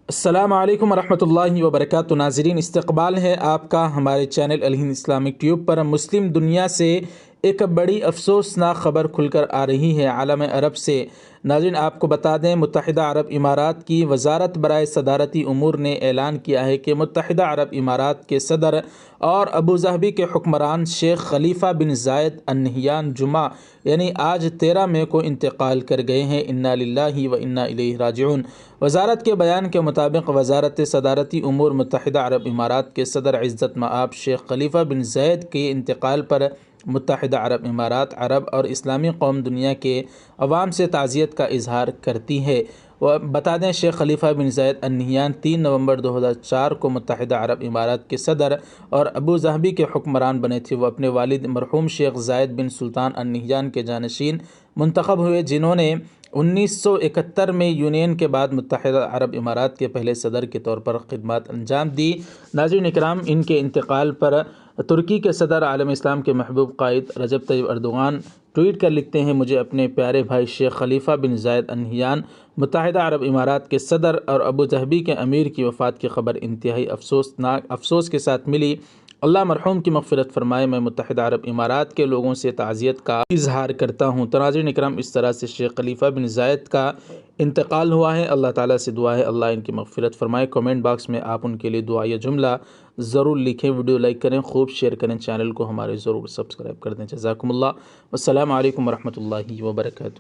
السلام علیکم ورحمۃ اللہ وبرکاتہ۔ ناظرین، استقبال ہے آپ کا ہمارے چینل الہند اسلامک ٹیوب پر۔ مسلم دنیا سے ایک بڑی افسوسناک خبر کھل کر آ رہی ہے عالم عرب سے۔ ناظرین، آپ کو بتا دیں، متحدہ عرب امارات کی وزارت برائے صدارتی امور نے اعلان کیا ہے کہ متحدہ عرب امارات کے صدر اور ابوظہبی کے حکمران شیخ خلیفہ بن زاید ال نہیان جمعہ یعنی آج 13 مئی کو انتقال کر گئے ہیں۔ انا للہ و انا الیہ راجعون۔ وزارت کے بیان کے مطابق وزارت صدارتی امور متحدہ عرب امارات کے صدر عزت مآب شیخ خلیفہ بن زاید کے انتقال پر متحدہ عرب امارات، عرب اور اسلامی قوم دنیا کے عوام سے تعزیت کا اظہار کرتی ہے۔ بتا دیں، شیخ خلیفہ بن زاید ال نہیان 3 نومبر 2004 کو متحدہ عرب امارات کے صدر اور ابوظہبی کے حکمران بنے تھے۔ وہ اپنے والد مرحوم شیخ زاید بن سلطان ال نہیان کے جانشین منتخب ہوئے، جنہوں نے 1971 میں یونین کے بعد متحدہ عرب امارات کے پہلے صدر کے طور پر خدمات انجام دی۔ ناظرین اکرام، ان کے انتقال پر ترکی کے صدر عالم اسلام کے محبوب قائد رجب طیب اردوغان ٹویٹ کر لکھتے ہیں: مجھے اپنے پیارے بھائی شیخ خلیفہ بن زاید ال نہیان متحدہ عرب امارات کے صدر اور ابوظہبی کے امیر کی وفات کی خبر انتہائی افسوس کے ساتھ ملی۔ اللہ مرحوم کی مغفرت فرمائے۔ میں متحدہ عرب امارات کے لوگوں سے تعزیت کا اظہار کرتا ہوں۔ تو ناظرین اکرام، اس طرح سے شیخ خلیفہ بن زاید کا انتقال ہوا ہے۔ اللہ تعالیٰ سے دعا ہے اللہ ان کی مغفرت فرمائے۔ کمنٹ باکس میں آپ ان کے لیے دعا یا جملہ ضرور لکھیں، ویڈیو لائک کریں، خوب شیئر کریں، چینل کو ہمارے ضرور سبسکرائب کر دیں۔ جزاکم اللہ۔ والسلام علیکم ورحمۃ اللہ وبرکاتہ۔